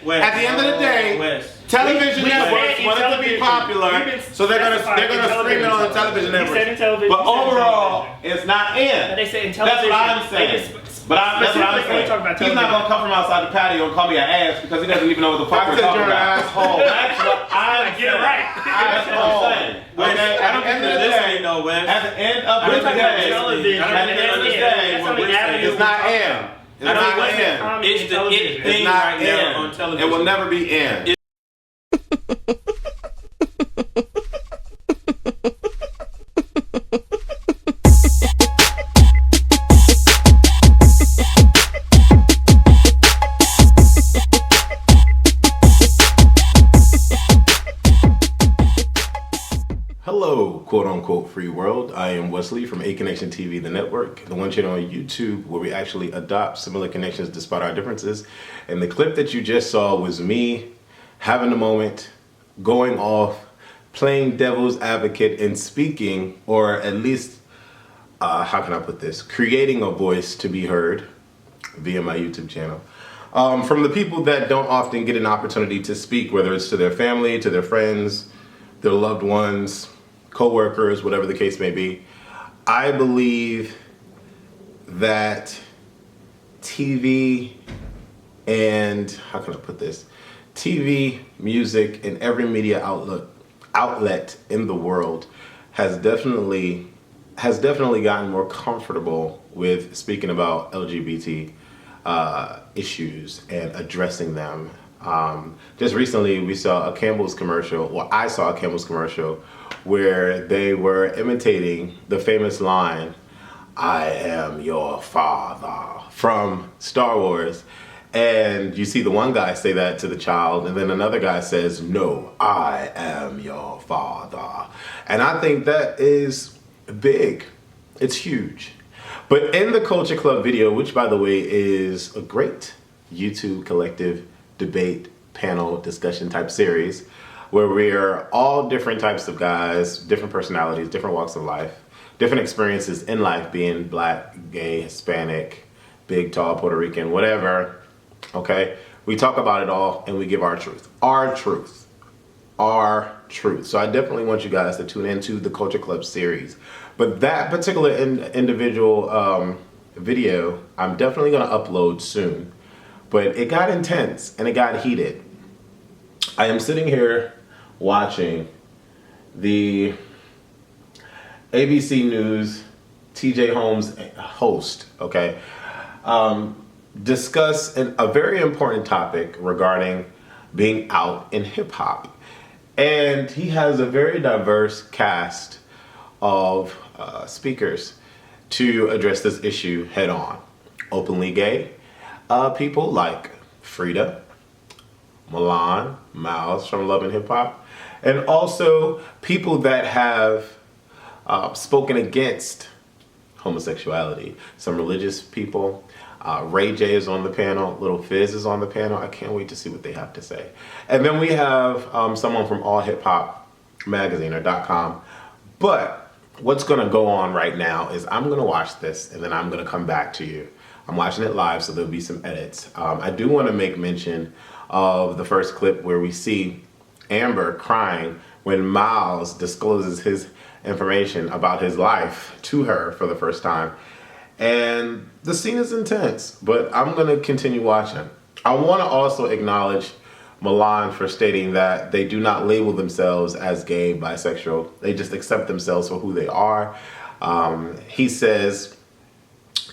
At the end of the day, television networks want it to be popular, so they're gonna scream it on the television networks. But overall, it's not in. But they say in television. That's what I'm saying. That's what I'm saying. He's not gonna come from outside the patio and call me an ass because he doesn't even know what the fuck we're talking about. Asshole. That's what I'm saying. Get it right. That's what I'm saying. Okay, at the end of the day, at the end of the day, it's not in. It's not in. It's the it thing right now on television. It will never be in. Hello, quote-unquote free world. I am Wesley from ACONNECTIONTV, the network, the one channel on YouTube where we actually adopt similar connections despite our differences. And the clip that you just saw was me having a moment, going off, playing devil's advocate and speaking, or at least, how can I put this, creating a voice to be heard via my YouTube channel. From the people that don't often get an opportunity to speak, whether it's to their family, to their friends, their loved ones, co-workers, whatever the case may be. I believe that TV and, how can I put this? TV, music, and every media outlet in the world has definitely gotten more comfortable with speaking about LGBT issues and addressing them. Just recently we saw a Campbell's commercial, well, I saw a Campbell's commercial where they were imitating the famous line, "I am your father," from Star Wars. And you see the one guy say that to the child, and then another guy says, "No, I am your father." And I think that is big. It's huge. But in the Culture Club video, which by the way is a great YouTube collective debate panel discussion type series where we're all different types of guys, different personalities, different walks of life, different experiences in life, being black, gay, Hispanic, big, tall, Puerto Rican, whatever, okay? We talk about it all and we give our truth. Our truth. Our truth. So I definitely want you guys to tune into the Culture Club series. But that particular individual video, I'm definitely gonna upload soon. But it got intense and it got heated. I am sitting here watching the ABC News TJ Holmes host, okay, discuss a very important topic regarding being out in hip hop. And he has a very diverse cast of speakers to address this issue head on. Openly gay people like Frida, Milan, Miles from Love and Hip Hop, and also people that have spoken against homosexuality. Some religious people. Ray J is on the panel. Little Fizz is on the panel. I can't wait to see what they have to say. And then we have someone from All Hip Hop Magazine or .com. But what's going to go on right now is I'm going to watch this and then I'm going to come back to you. I'm watching it live, so there'll be some edits. I do want to make mention of the first clip where we see Amber crying when Miles discloses his information about his life to her for the first time. And the scene is intense, but I'm going to continue watching. I want to also acknowledge Milan for stating that they do not label themselves as gay, bisexual. They just accept themselves for who they are. He says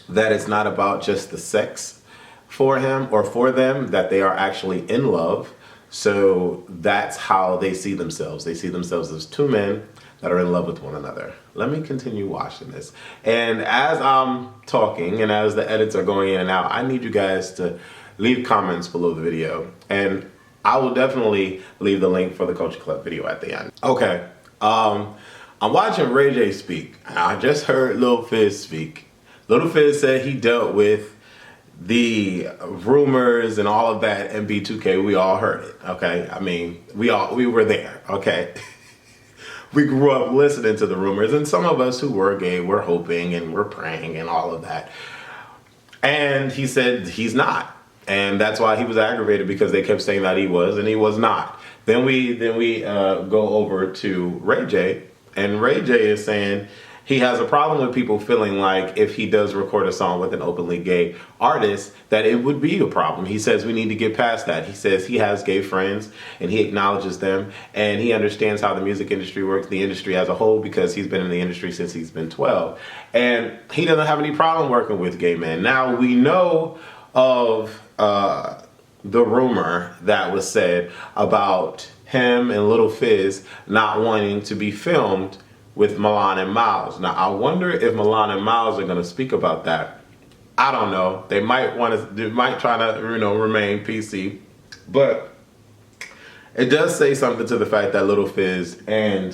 that it's not about just the sex for him or for them, that they are actually in love. So that's how they see themselves. They see themselves as two men that are in love with one another. Let me continue watching this. And as I'm talking and as the edits are going in and out, I need you guys to leave comments below the video. And I will definitely leave the link for the Culture Club video at the end. Okay, I'm watching Ray J speak. I just heard Lil Fizz speak. Lil Fizz said he dealt with the rumors and all of that in B2K. We all heard it, okay? I mean, we were there, okay? We grew up listening to the rumors, and some of us who were gay were hoping and were praying and all of that. And he said he's not. And that's why he was aggravated, because they kept saying that he was, and he was not. Then we go over to Ray J, and Ray J is saying he has a problem with people feeling like if he does record a song with an openly gay artist, that it would be a problem. He says we need to get past that. He says he has gay friends and he acknowledges them, and he understands how the music industry works, the industry as a whole, because he's been in the industry since he's been 12. And he doesn't have any problem working with gay men. Now, we know of the rumor that was said about him and Little Fizz not wanting to be filmed with Milan and Miles. Now, I wonder if Milan and Miles are going to speak about that. I don't know. They might try to, remain PC, but it does say something to the fact that Little Fizz and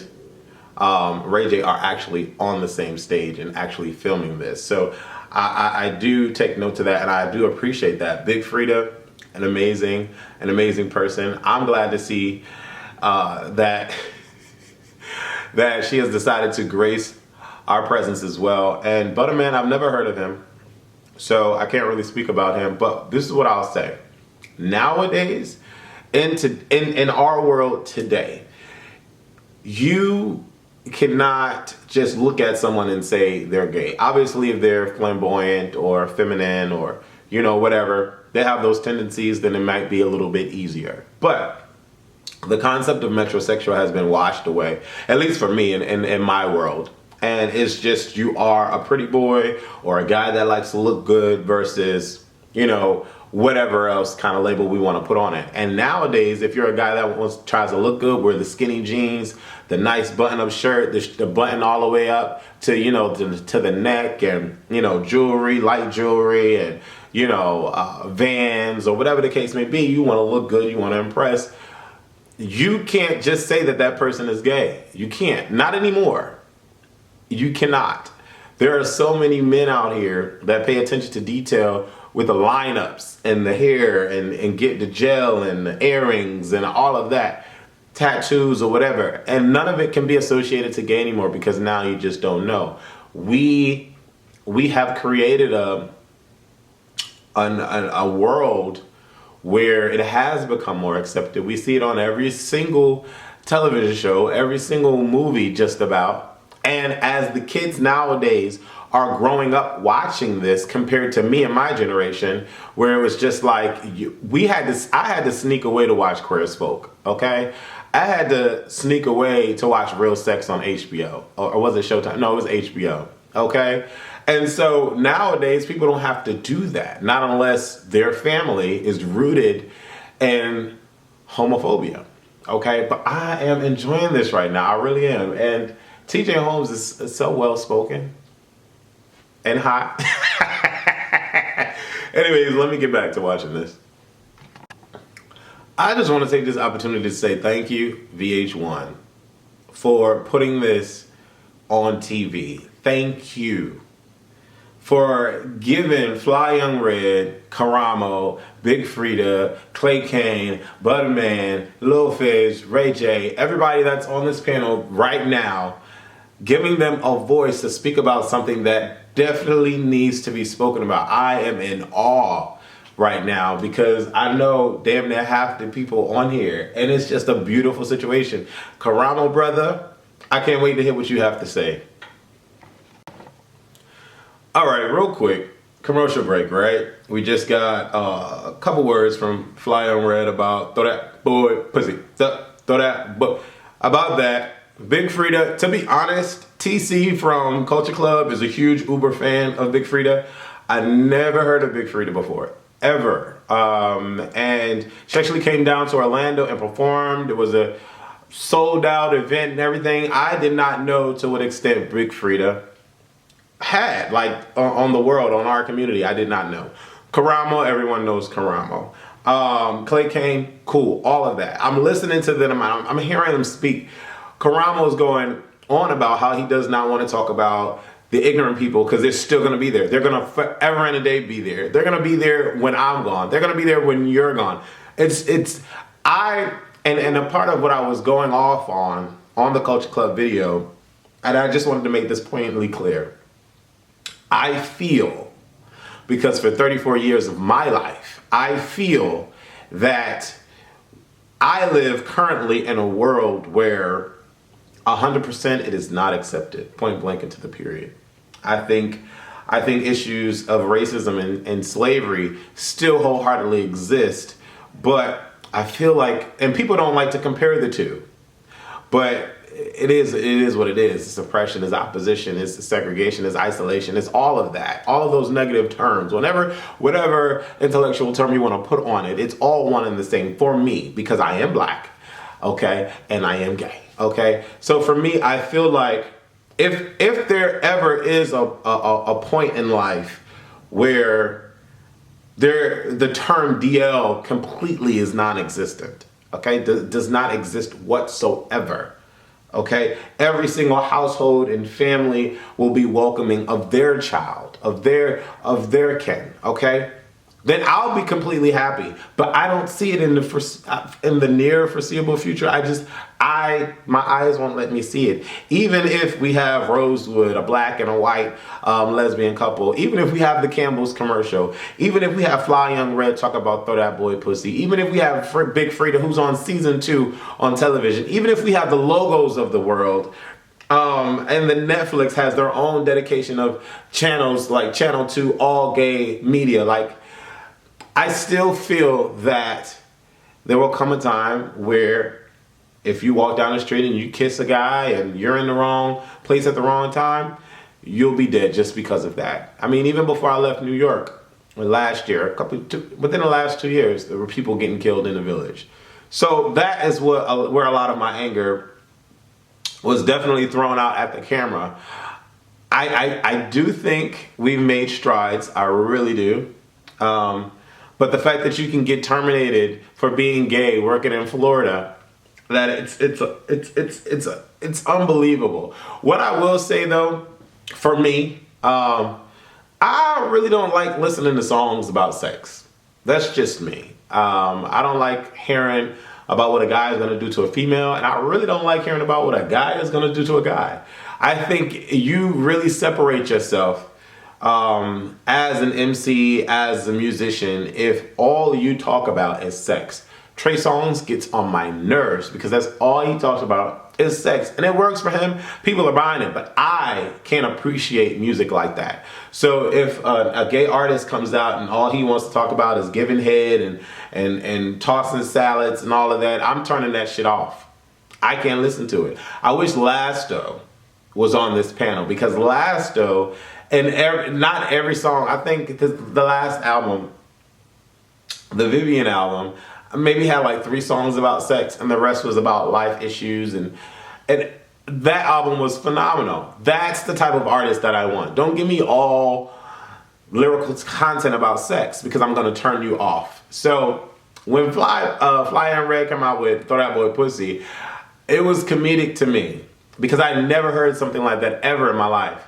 Ray J are actually on the same stage and actually filming this. So I do take note to that, and I do appreciate that. Big Frida, an amazing person. I'm glad to see that she has decided to grace our presence as well. And Butterman, I've never heard of him, so I can't really speak about him, but this is what I'll say. Nowadays, in our world today, you cannot just look at someone and say they're gay. Obviously, if they're flamboyant or feminine or, whatever, they have those tendencies, then it might be a little bit easier. But the concept of metrosexual has been washed away, at least for me in my world. And it's just, you are a pretty boy or a guy that likes to look good versus, whatever else kind of label we want to put on it. And nowadays, if you're a guy that tries to look good, wear the skinny jeans, the nice button-up shirt, the button all the way up to, to the neck, and, jewelry, light jewelry, and, Vans or whatever the case may be, you want to look good, you want to impress. You can't just say that person is gay. You can't. Not anymore. You cannot. There are so many men out here that pay attention to detail with the lineups and the hair and get the gel and the earrings and all of that, tattoos or whatever. And none of it can be associated to gay anymore, because now you just don't know. We have created a world where it has become more accepted. We see it on every single television show, every single movie just about. And as the kids nowadays are growing up watching this, compared to me and my generation, where it was just like, I had to sneak away to watch Queer as Folk, okay? I had to sneak away to watch Real Sex on HBO, or was it Showtime? No, it was HBO, okay? And so nowadays, people don't have to do that, not unless their family is rooted in homophobia, okay? But I am enjoying this right now, I really am. And TJ Holmes is so well-spoken and hot. Anyways, let me get back to watching this. I just want to take this opportunity to say thank you, VH1, for putting this on TV. Thank you for giving Fly Young Red, Karamo, Big Frida, Clay Kane, Butterman, Lil Fizz, Ray J, everybody that's on this panel right now, giving them a voice to speak about something that definitely needs to be spoken about. I am in awe right now, because I know damn near half the people on here, and it's just a beautiful situation. Karamo, brother, I can't wait to hear what you have to say. All right, real quick, commercial break, right? We just got a couple words from Fly on Red about throw that boy pussy, throw that boy. About that, Big Frida, to be honest, TC from Culture Club is a huge Uber fan of Big Frida. I never heard of Big Frida before, ever. And she actually came down to Orlando and performed. It was a sold out event and everything. I did not know to what extent Big Frida had, like, on the world, on our community. I did not know. Karamo, everyone knows Karamo. Clay Kane, cool, all of that. I'm listening to them, I'm hearing them speak. Karamo is going on about how he does not want to talk about the ignorant people, because they're still going to be there. They're going to forever and a day be there. They're going to be there when I'm gone. They're going to be there when you're gone. And a part of what I was going off on the Culture Club video, and I just wanted to make this pointedly clear. I feel, because for 34 years of my life, I feel that I live currently in a world where 100% it is not accepted, point blank into the period. I think issues of racism and slavery still wholeheartedly exist, but I feel like, and people don't like to compare the two, but it is what it is. It's oppression, it's opposition, it's segregation, it's isolation, it's all of that. All of those negative terms, whatever intellectual term you want to put on it, it's all one and the same for me, because I am black, okay, and I am gay, okay? So for me, I feel like if there ever is a point in life where the term DL completely is non-existent, okay, does not exist whatsoever. Okay, every single household and family will be welcoming of their child, of their kin. Okay, then I'll be completely happy. But I don't see it in the near foreseeable future. My eyes won't let me see it. Even if we have Rosewood, a black and a white lesbian couple, even if we have the Campbell's commercial, even if we have Fly Young Red talk about throw that boy pussy, even if we have Big Frida who's on season 2 on television, even if we have the logos of the world, and the Netflix has their own dedication of channels like Channel 2, all gay media, like, I still feel that there will come a time where if you walk down the street and you kiss a guy and you're in the wrong place at the wrong time, you'll be dead just because of that. I mean, even before I left New York last year, within the last 2 years, there were people getting killed in the village. So that is where a lot of my anger was definitely thrown out at the camera. I do think we've made strides. I really do. But the fact that you can get terminated for being gay working in Florida, that it's unbelievable. What I will say though, for me, I really don't like listening to songs about sex. That's just me. I don't like hearing about what a guy is going to do to a female, and I really don't like hearing about what a guy is going to do to a guy. I think you really separate yourself as an MC, as a musician, if all you talk about is sex. Trey Songz gets on my nerves because that's all he talks about is sex, and it works for him. People are buying it, but I can't appreciate music like that. So if a gay artist comes out and all he wants to talk about is giving head and tossing salads and all of that, I'm turning that shit off. I can't listen to it. I wish Lasto was on this panel, because Lasto, and not every song, I think the last album, the Vivian album, maybe had like 3 songs about sex and the rest was about life issues, and that album was phenomenal. That's the type of artist that I want. Don't give me all lyrical content about sex, because I'm gonna turn you off. So when Fly Young Red came out with Throw That Boy Pussy, it was comedic to me because I never heard something like that ever in my life.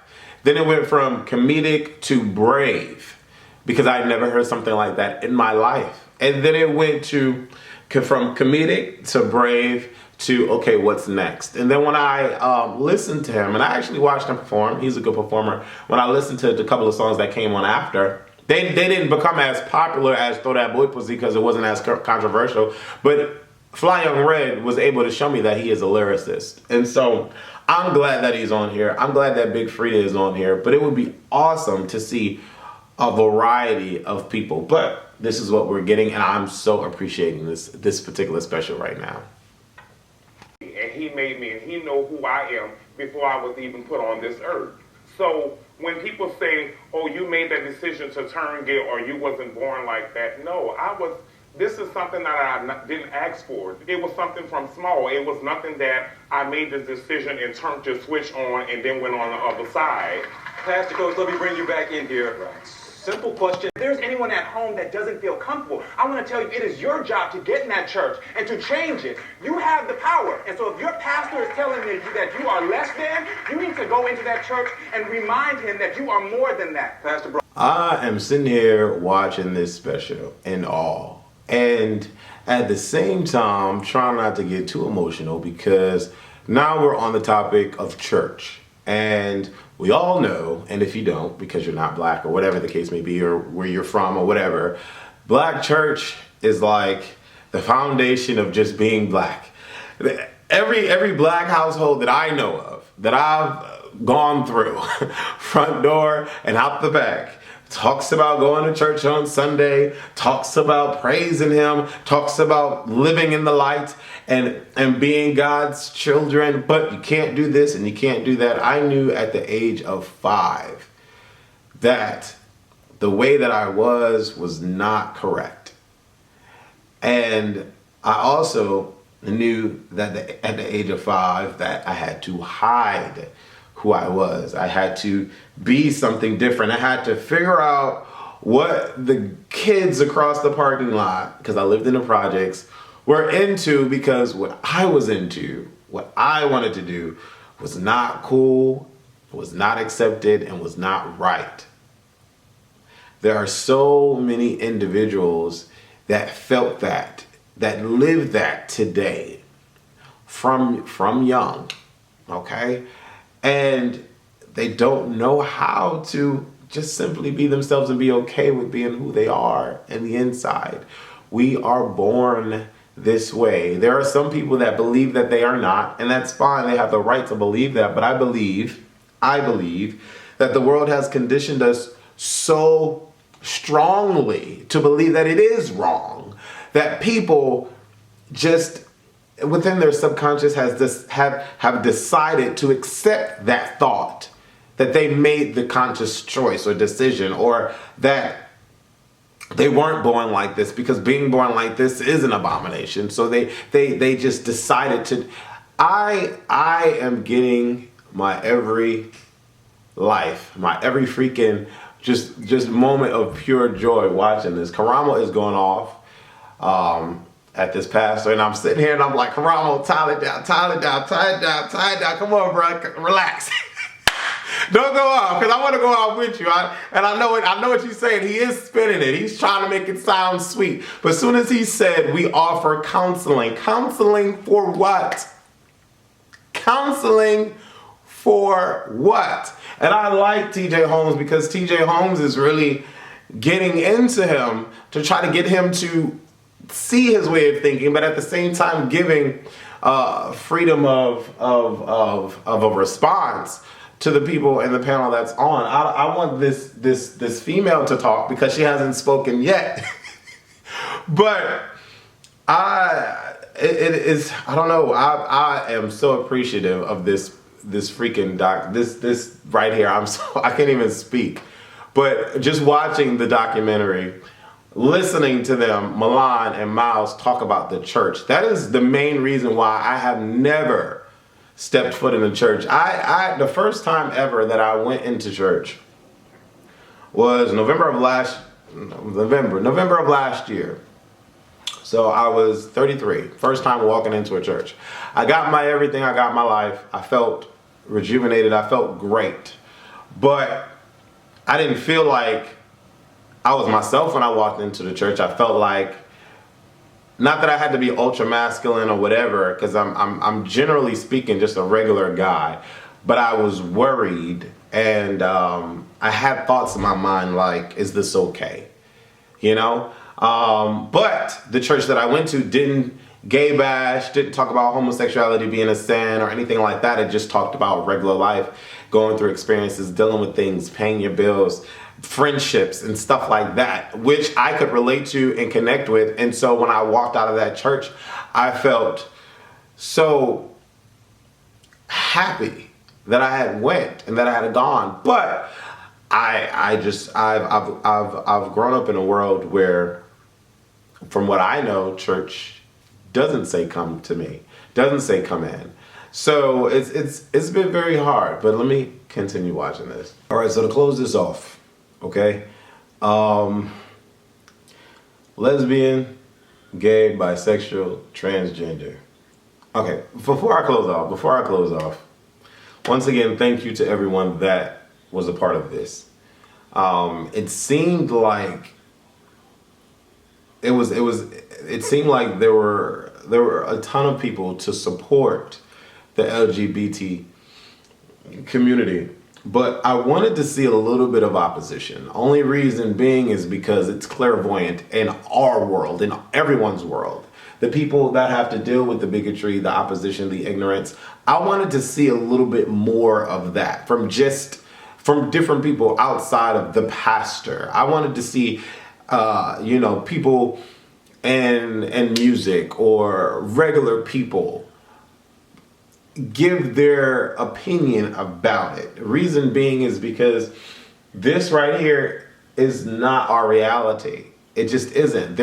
Then it went from comedic to brave because I'd never heard something like that in my life. And then it went from comedic to brave to, okay, what's next? And then when I listened to him, and I actually watched him perform, he's a good performer. When I listened to the couple of songs that came on after, they didn't become as popular as Throw That Boy Pussy because it wasn't as controversial. But Fly Young Red was able to show me that he is a lyricist. And so I'm glad that he's on here. I'm glad that Big Frida is on here. But it would be awesome to see a variety of people. But this is what we're getting, and I'm so appreciating this particular special right now. And he made me, and he know who I am before I was even put on this earth. So when people say, oh, you made that decision to turn gay or you wasn't born like that, no, this is something that I didn't ask for. It was something from small. It was nothing that I made this decision and turned the switch on and then went on the other side. Pastor Coach, let me bring you back in here. Simple question. If there's anyone at home that doesn't feel comfortable, I want to tell you it is your job to get in that church and to change it. You have the power. And so if your pastor is telling you that you are less than, you need to go into that church and remind him that you are more than that. Pastor Bro. I am sitting here watching this special in awe. And at the same time, trying not to get too emotional, because now we're on the topic of church. And we all know, and if you don't, because you're not black or whatever the case may be, or where you're from or whatever, Black church is like the foundation of just being black. Every black household that I know of, that I've gone through, front door and out the back, talks about going to church on Sunday, talks about praising him, talks about living in the light and being God's children, but you can't do this and you can't do that. I knew at the age of 5 that the way that I was not correct. And I also knew that at the age of 5 that I had to hide who I was. I had to be something different. I had to figure out what the kids across the parking lot, because I lived in the projects, were into, because what I was into, what I wanted to do, was not cool, was not accepted, and was not right. There are so many individuals that felt that live that today from young, okay? And they don't know how to just simply be themselves and be okay with being who they are in the inside. We are born this way. There are some people that believe that they are not, and that's fine. They have the right to believe that, but I believe that the world has conditioned us so strongly to believe that it is wrong, that people just within their subconscious have decided to accept that thought, that they made the conscious choice or decision, or that they weren't born like this, because being born like this is an abomination. So they just decided to. I am getting my every freaking just moment of pure joy watching this. Karamo is going off at this pastor, and I'm sitting here and I'm like, Karamo, tie it down. Come on, bro, relax. Don't go off, because I want to go off with you. I know what you're saying. He is spinning it. He's trying to make it sound sweet. But as soon as he said, we offer counseling. Counseling for what? Counseling for what? And I like TJ Holmes, because TJ Holmes is really getting into him to try to get him to see his way of thinking, but at the same time giving freedom of a response to the people in the panel that's on. I want this female to talk, because she hasn't spoken yet. But I don't know. I am so appreciative of this freaking doc. This right here. I can't even speak. But just watching the documentary, listening to them, Milan and Miles, talk about the church. That is the main reason why I have never stepped foot in a church. The first time ever that I went into church was November of last year. So I was 33, first time walking into a church. I got my everything, I got my life. I felt rejuvenated, I felt great. But I didn't feel like I was myself when I walked into the church. I felt like, not that I had to be ultra masculine or whatever, because I'm generally speaking just a regular guy, but I was worried, and I had thoughts in my mind like, is this okay? You know? But the church that I went to didn't gay bash, didn't talk about homosexuality being a sin or anything like that. It just talked about regular life, going through experiences, dealing with things, paying your bills, friendships and stuff like that, which I could relate to and connect with. And so when I walked out of that church, I felt so happy that I had went and that I had gone. But I've grown up in a world where, from what I know, church doesn't say come to me, doesn't say come in. So it's been very hard, but let me continue watching this. All right, so to close this off, okay, lesbian, gay, bisexual, transgender. Okay, before I close off, once again, thank you to everyone that was a part of this. It seemed like it seemed like there were a ton of people to support the LGBT community, But I wanted to see a little bit of opposition. Only reason being is because it's clairvoyant in our world, in everyone's world. The people that have to deal with the bigotry, the opposition, the ignorance. I wanted to see a little bit more of that from different people outside of the pastor. I wanted to see, people in music or regular people give their opinion about it. Reason being is because this right here is not our reality. It just isn't.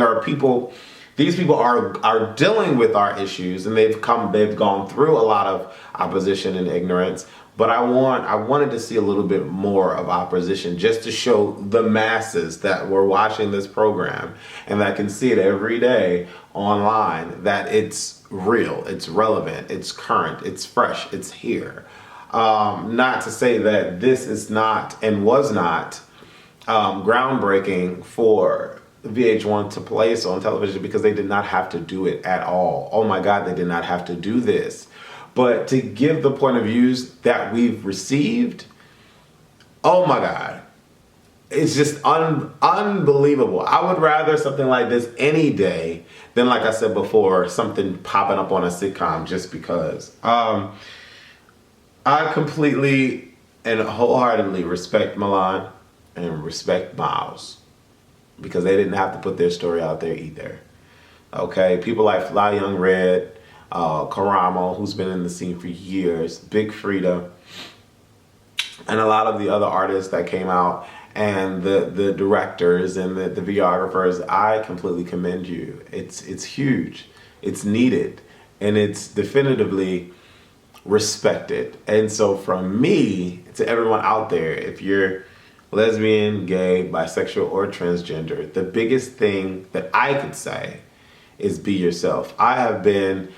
These people are dealing with our issues, and they've gone through a lot of opposition and ignorance. But I wanted to see a little bit more of opposition, just to show the masses that were watching this program and that can see it every day online, that it's real, it's relevant, it's current, it's fresh, it's here. Not to say that this is not and was not groundbreaking for VH1 to place on television, because they did not have to do it at all. Oh my God, they did not have to do this. But to give the point of views that we've received, oh my God, it's just unbelievable. I would rather something like this any day than, like I said before, something popping up on a sitcom just because. I completely and wholeheartedly respect Milan and respect Miles, because they didn't have to put their story out there either. Okay, people like Fly Young Red, Karamo, who's been in the scene for years, Big Frida, and a lot of the other artists that came out, and the directors and the videographers. I completely commend you. It's huge, it's needed, and it's definitively respected. And so from me to everyone out there, if you're lesbian, gay, bisexual, or transgender, the biggest thing that I could say is be yourself. I have been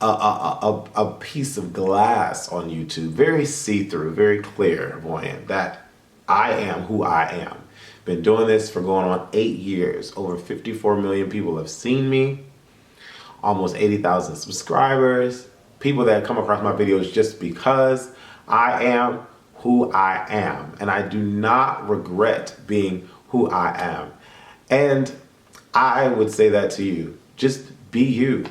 a piece of glass on YouTube, very see-through, very clairvoyant, that I am who I am. Been doing this for going on 8 years. Over 54 million people have seen me. Almost 80,000 subscribers. People that come across my videos just because I am who I am. And I do not regret being who I am. And I would say that to you. Just be you.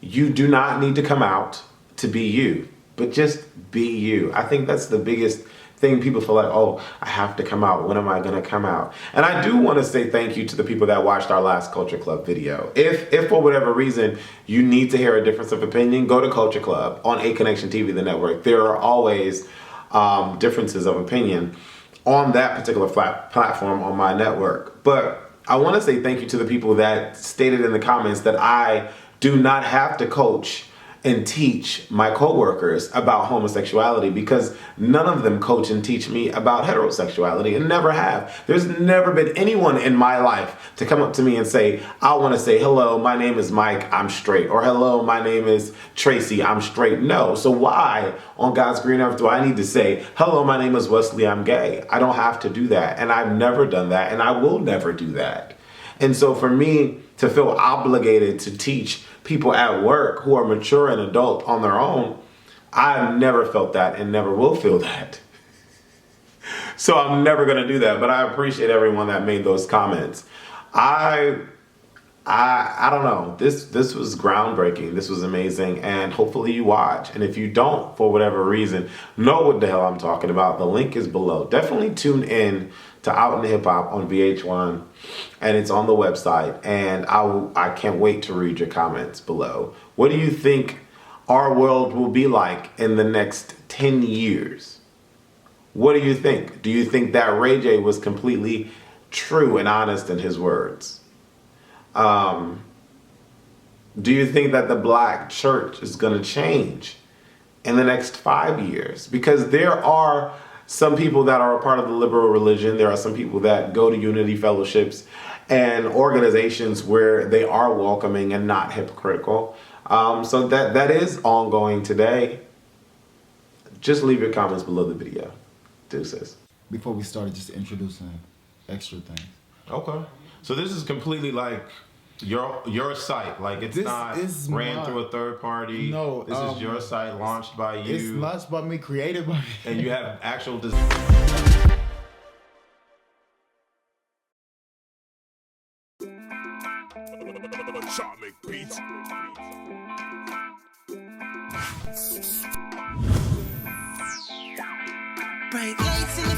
You do not need to come out to be you, but just be you. I think that's the biggest thing. People feel like, oh, I have to come out. When am I going to come out? And I do want to say thank you to the people that watched our last Culture Club video. If for whatever reason you need to hear a difference of opinion, go to Culture Club on ACONNECTIONTV, the network. There are always differences of opinion on that particular platform on my network. But I want to say thank you to the people that stated in the comments that I do not have to coach and teach my coworkers about homosexuality, because none of them coach and teach me about heterosexuality, and never have. There's never been anyone in my life to come up to me and say, I want to say, hello, my name is Mike, I'm straight, or hello, my name is Tracy, I'm straight. No. So why on God's green earth do I need to say, hello, my name is Wesley, I'm gay? I don't have to do that, and I've never done that, and I will never do that. And so for me to feel obligated to teach people at work who are mature and adult on their own, I've never felt that and never will feel that. So I'm never going to do that. But I appreciate everyone that made those comments. I don't know. This was groundbreaking. This was amazing. And hopefully you watch. And if you don't, for whatever reason, know what the hell I'm talking about, the link is below. Definitely tune in to Out in the Hip Hop on VH1. And it's on the website. And I can't wait to read your comments below. What do you think our world will be like in the next 10 years? What do you think? Do you think that Ray J was completely true and honest in his words? Do you think that the black church is going to change in the next 5 years? Because there are some people that are a part of the liberal religion. There are some people that go to unity fellowships and organizations where they are welcoming and not hypocritical. So that is ongoing today. Just leave your comments below the video. Deuces. Before we started, just introducing extra things. Okay. So this is completely like Your site, like it's not ran through a third party. No, this is your site, launched by you. It's launched by me, created by me. And you have actual Charlie Beats. Bright lights in the